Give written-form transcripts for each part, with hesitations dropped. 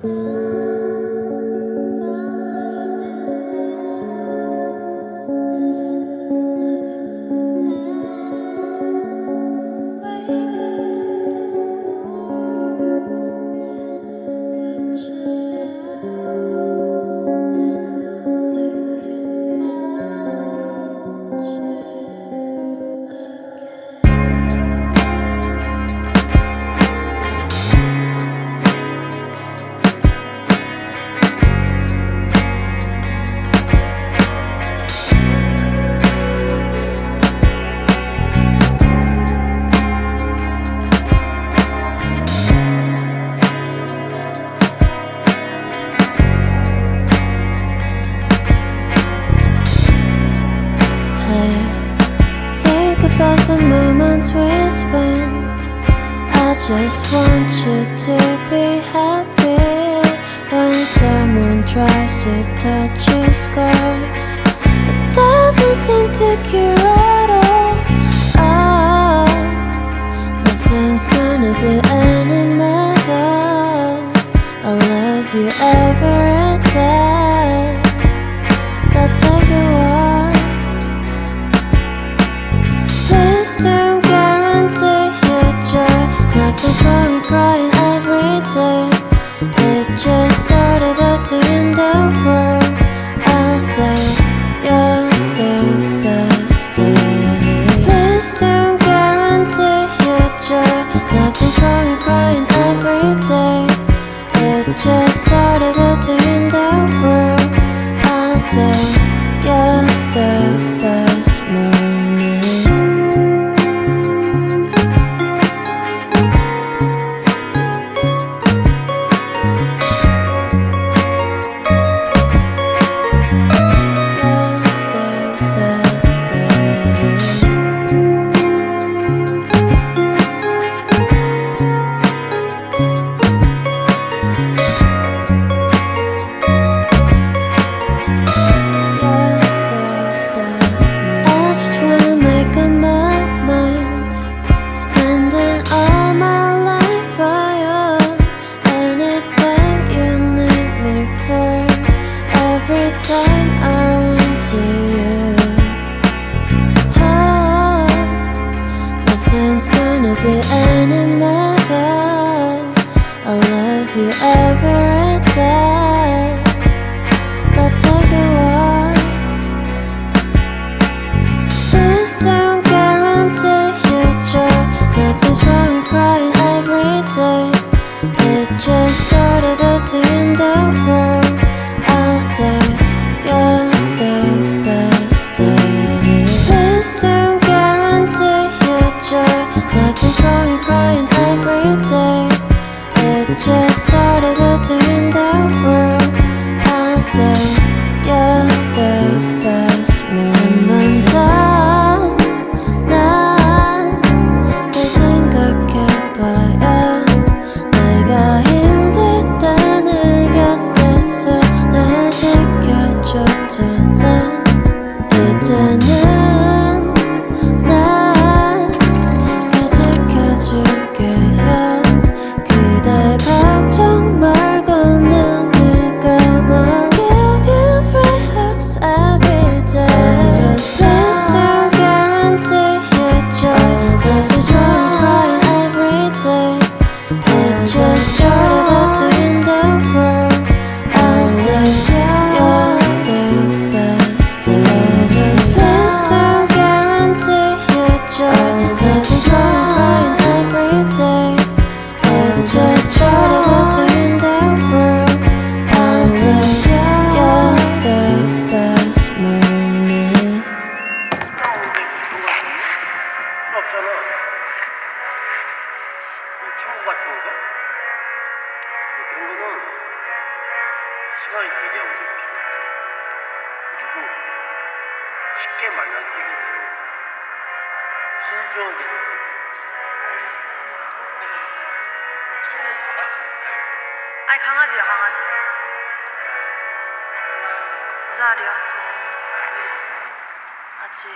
Think about the moments we spent. I just want you to be happy. When someone tries to touch your scars, it doesn't seem to cure at all. Nothing's gonna be any better. I'll love you every day. Let's take a walk. Please don't guarantee your joy. Nothing's wrong with crying every day. It's just sort of a thing in the world. I'll say you're the destiny. Please don't guarantee your joy. Nothing's wrong with crying every day. It's just sort of a thing in the world. I'll say you're the best morning. Be any matter. I love you every day. Let's take a walk. Please don't guarantee your joy. Nothing's wrong with crying every day. It's just sort of a thing in the world. I'll say you're the destiny. Please don't guarantee your joy. Nothing's wrong with crying every day. It's just sort of a thing in the world. I'll say you're the best moment. 난 생각해봐야 내가 힘들 때 내 곁에서 날 지켜줬잖아. 이제는 친구 같은 거? 그런 거는 시간이 되게 오래 필요해. 그리고 쉽게 만나서 해결되는 거야. 신중하게 생각해. 아니 강아지야 강아지. 2살이야. 아직.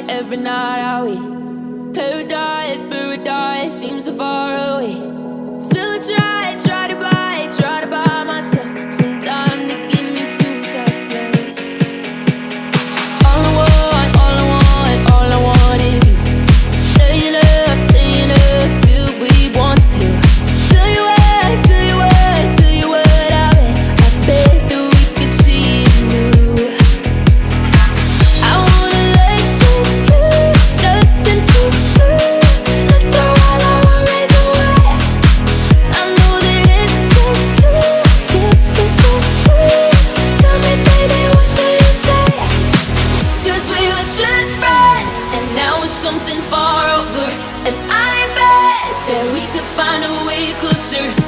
every night are we paradise, paradise seems so far away. Still I try to buy myself some time to get me to that place. All I want is you. Staying up till we want to. Tell you what, I bet that we could see it new. I wanna let go, nothing to lose. Let's throw all our worries away. I know far over. And I bet that we could find a way closer.